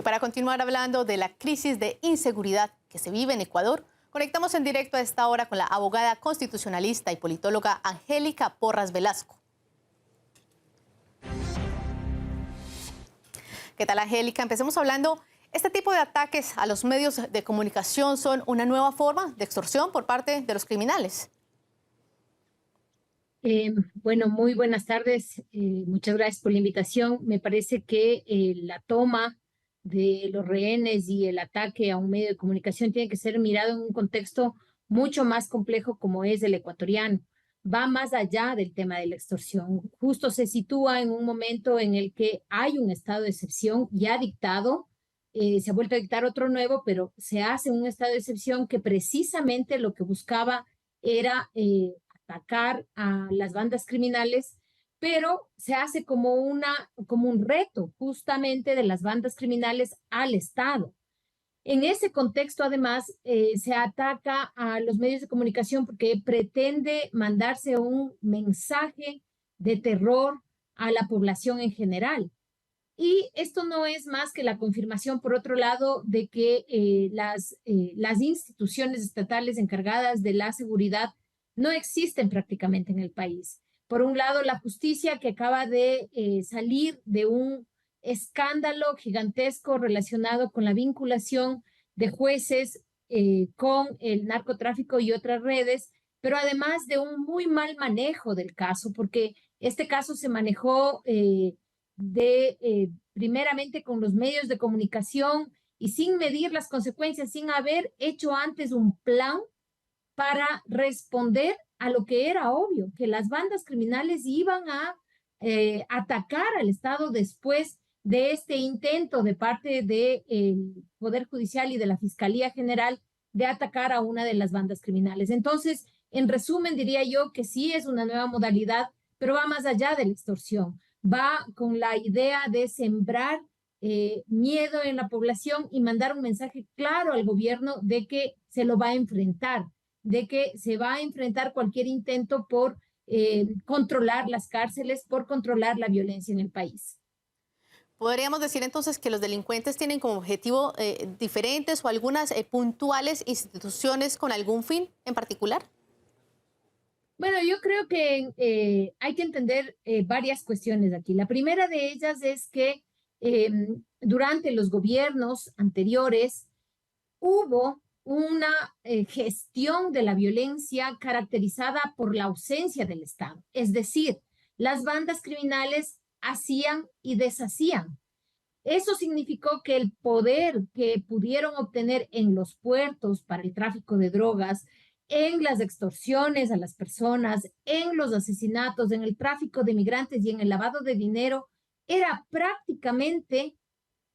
Y para continuar hablando de la crisis de inseguridad que se vive en Ecuador, conectamos en directo a esta hora con la abogada constitucionalista y politóloga Angélica Porras Velasco. ¿Qué tal, Angélica? Empecemos hablando. ¿Este tipo de ataques a los medios de comunicación son una nueva forma de extorsión por parte de los criminales? Bueno, muy buenas tardes. Muchas gracias por la invitación. Me parece que la toma de los rehenes y el ataque a un medio de comunicación tiene que ser mirado en un contexto mucho más complejo como es el ecuatoriano. Va más allá del tema de la extorsión. Justo se sitúa en un momento en el que hay un estado de excepción ya dictado. Se ha vuelto a dictar otro nuevo, pero se hace un estado de excepción que precisamente lo que buscaba era atacar a las bandas criminales, pero se hace como un reto justamente de las bandas criminales al Estado. En ese contexto, además, se ataca a los medios de comunicación porque pretende mandarse un mensaje de terror a la población en general. Y esto no es más que la confirmación, por otro lado, de que las instituciones estatales encargadas de la seguridad no existen prácticamente en el país. Por un lado, la justicia que acaba de salir de un escándalo gigantesco relacionado con la vinculación de jueces con el narcotráfico y otras redes, pero además de un muy mal manejo del caso, porque este caso se manejó primeramente con los medios de comunicación y sin medir las consecuencias, sin haber hecho antes un plan para responder a lo que era obvio, que las bandas criminales iban a atacar al Estado después de este intento de parte del Poder Judicial y de la Fiscalía General de atacar a una de las bandas criminales. Entonces, en resumen, diría yo que sí es una nueva modalidad, pero va más allá de la extorsión, va con la idea de sembrar miedo en la población y mandar un mensaje claro al gobierno de que se lo va a enfrentar, de que se va a enfrentar cualquier intento por controlar las cárceles, por controlar la violencia en el país. ¿Podríamos decir entonces que los delincuentes tienen como objetivo diferentes o algunas puntuales instituciones con algún fin en particular? Bueno, yo creo que hay que entender varias cuestiones aquí. La primera de ellas es que durante los gobiernos anteriores hubo una gestión de la violencia caracterizada por la ausencia del Estado. Es decir, las bandas criminales hacían y deshacían. Eso significó que el poder que pudieron obtener en los puertos para el tráfico de drogas, en las extorsiones a las personas, en los asesinatos, en el tráfico de migrantes y en el lavado de dinero, era prácticamente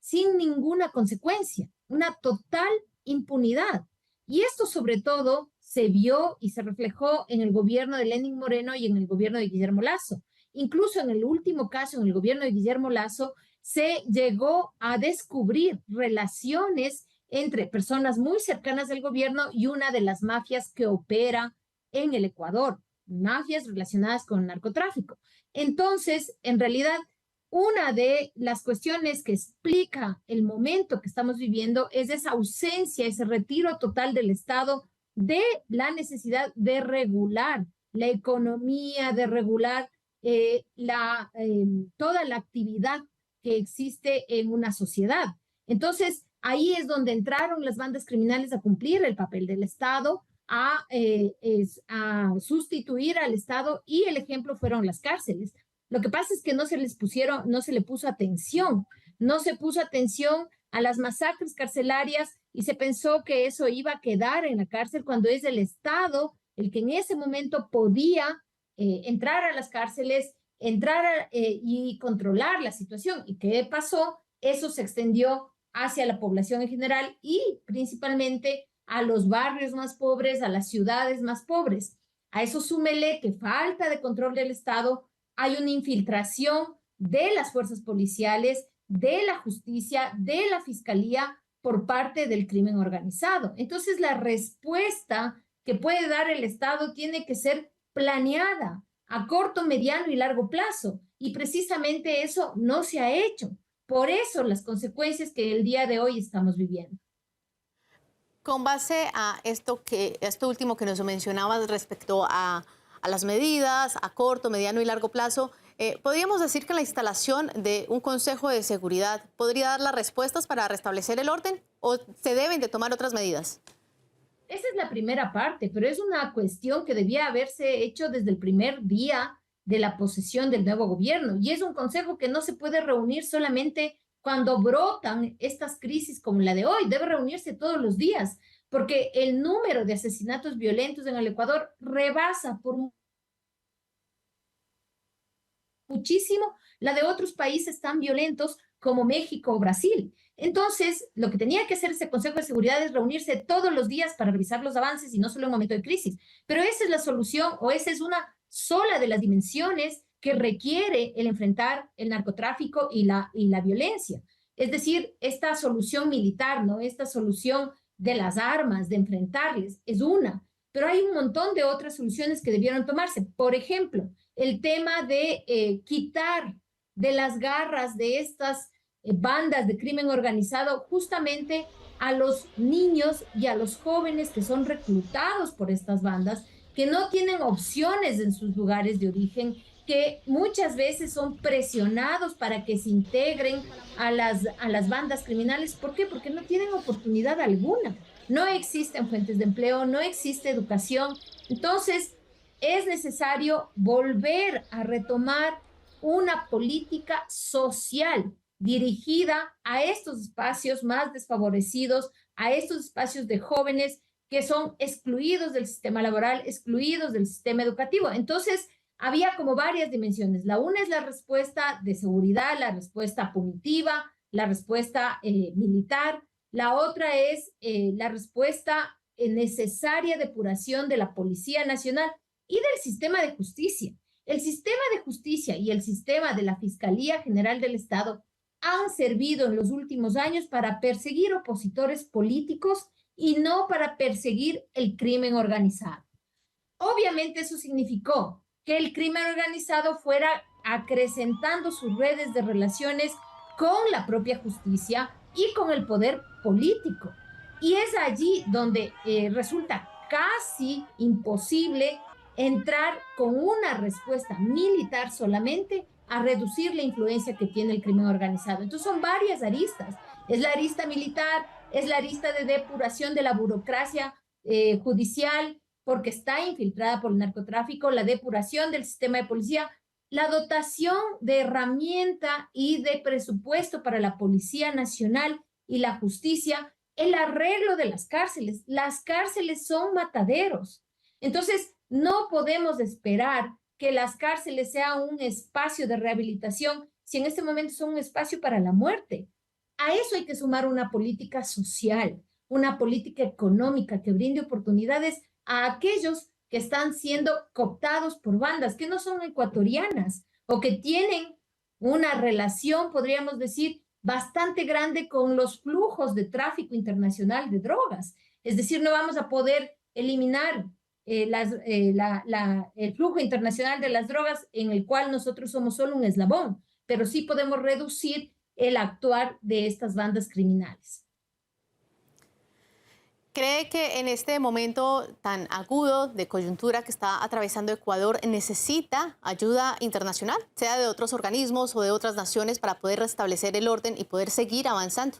sin ninguna consecuencia, una total impunidad. Y esto sobre todo se vio y se reflejó en el gobierno de Lenín Moreno y en el gobierno de Guillermo Lasso. Incluso en el último caso, en el gobierno de Guillermo Lasso, se llegó a descubrir relaciones entre personas muy cercanas al gobierno y una de las mafias que opera en el Ecuador, mafias relacionadas con el narcotráfico. Entonces, en realidad, una de las cuestiones que explica el momento que estamos viviendo es esa ausencia, ese retiro total del Estado de la necesidad de regular la economía, de regular toda la actividad que existe en una sociedad. Entonces, ahí es donde entraron las bandas criminales a cumplir el papel del Estado, a sustituir al Estado, y el ejemplo fueron las cárceles. Lo que pasa es que no se le puso atención, no se puso atención a las masacres carcelarias y se pensó que eso iba a quedar en la cárcel cuando es el Estado el que en ese momento podía entrar a las cárceles, y controlar la situación. ¿Y qué pasó? Eso se extendió hacia la población en general y principalmente a los barrios más pobres, a las ciudades más pobres. A eso súmele que falta de control del Estado, hay una infiltración de las fuerzas policiales, de la justicia, de la fiscalía por parte del crimen organizado. Entonces, la respuesta que puede dar el Estado tiene que ser planeada a corto, mediano y largo plazo. Y precisamente eso no se ha hecho. por eso las consecuencias que el día de hoy estamos viviendo. Con base a esto último que nos mencionabas respecto a las medidas a corto, mediano y largo plazo, ¿podríamos decir que la instalación de un Consejo de Seguridad podría dar las respuestas para restablecer el orden o se deben de tomar otras medidas? Esa es la primera parte, pero es una cuestión que debía haberse hecho desde el primer día de la posesión del nuevo gobierno. Y es un consejo que no se puede reunir solamente cuando brotan estas crisis como la de hoy. Debe reunirse todos los días, porque el número de asesinatos violentos en el Ecuador rebasa por muchísimo la de otros países tan violentos como México o Brasil. Entonces, lo que tenía que hacer ese Consejo de Seguridad es reunirse todos los días para revisar los avances y no solo en un momento de crisis. Pero esa es la solución o esa es una sola de las dimensiones que requiere el enfrentar el narcotráfico y la violencia. Es decir, esta solución militar, ¿no? Esta solución de las armas, de enfrentarles, es una. Pero hay un montón de otras soluciones que debieron tomarse. Por ejemplo, el tema de quitar de las garras de estas bandas de crimen organizado justamente a los niños y a los jóvenes que son reclutados por estas bandas, que no tienen opciones en sus lugares de origen, que muchas veces son presionados para que se integren a las bandas criminales. ¿Por qué? Porque no tienen oportunidad alguna. No existen fuentes de empleo, no existe educación. Entonces, es necesario volver a retomar una política social dirigida a estos espacios más desfavorecidos, a estos espacios de jóvenes que son excluidos del sistema laboral, excluidos del sistema educativo. Entonces, había como varias dimensiones. La una es la respuesta de seguridad, la respuesta punitiva, la respuesta militar. La otra es la respuesta necesaria depuración de la Policía Nacional y del sistema de justicia. El sistema de justicia y el sistema de la Fiscalía General del Estado han servido en los últimos años para perseguir opositores políticos y no para perseguir el crimen organizado. Obviamente eso significó que el crimen organizado fuera acrecentando sus redes de relaciones con la propia justicia y con el poder político. Y es allí donde resulta casi imposible entrar con una respuesta militar solamente a reducir la influencia que tiene el crimen organizado. Entonces son varias aristas. Es la arista militar, es la arista de depuración de la burocracia judicial, porque está infiltrada por el narcotráfico, la depuración del sistema de policía, la dotación de herramienta y de presupuesto para la Policía Nacional y la justicia, el arreglo de las cárceles. Las cárceles son mataderos. Entonces, no podemos esperar que las cárceles sean un espacio de rehabilitación si en este momento son un espacio para la muerte. A eso hay que sumar una política social, una política económica que brinde oportunidades a aquellos que están siendo cooptados por bandas que no son ecuatorianas o que tienen una relación, podríamos decir, bastante grande con los flujos de tráfico internacional de drogas. Es decir, no vamos a poder eliminar el flujo internacional de las drogas en el cual nosotros somos solo un eslabón, pero sí podemos reducir el actuar de estas bandas criminales. ¿Cree que en este momento tan agudo de coyuntura que está atravesando Ecuador necesita ayuda internacional, sea de otros organismos o de otras naciones, para poder restablecer el orden y poder seguir avanzando?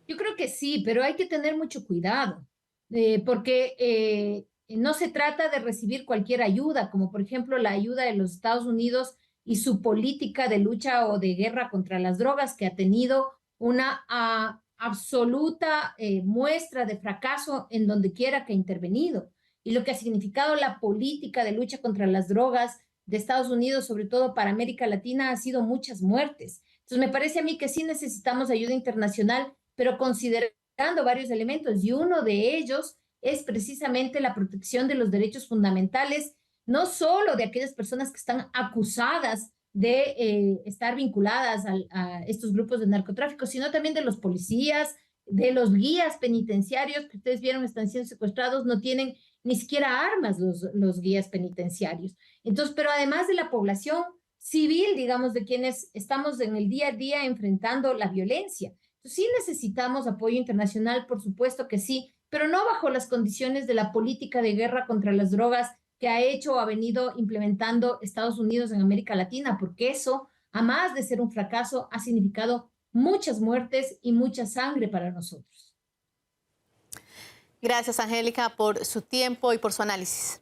Yo creo que sí, pero hay que tener mucho cuidado, porque no se trata de recibir cualquier ayuda, como por ejemplo la ayuda de los Estados Unidos y su política de lucha o de guerra contra las drogas, que ha tenido una absoluta muestra de fracaso en donde quiera que ha intervenido. Y lo que ha significado la política de lucha contra las drogas de Estados Unidos, sobre todo para América Latina, ha sido muchas muertes. Entonces, me parece a mí que sí necesitamos ayuda internacional, pero considerando varios elementos, y uno de ellos es precisamente la protección de los derechos fundamentales, no solo de aquellas personas que están acusadas de estar vinculadas a estos grupos de narcotráfico, sino también de los policías, de los guías penitenciarios que ustedes vieron están siendo secuestrados, no tienen ni siquiera armas los guías penitenciarios. Entonces, pero además de la población civil, digamos, de quienes estamos en el día a día enfrentando la violencia. Entonces, sí necesitamos apoyo internacional, por supuesto que sí, pero no bajo las condiciones de la política de guerra contra las drogas que ha hecho o ha venido implementando Estados Unidos en América Latina, porque eso, a más de ser un fracaso, ha significado muchas muertes y mucha sangre para nosotros. Gracias, Angélica, por su tiempo y por su análisis.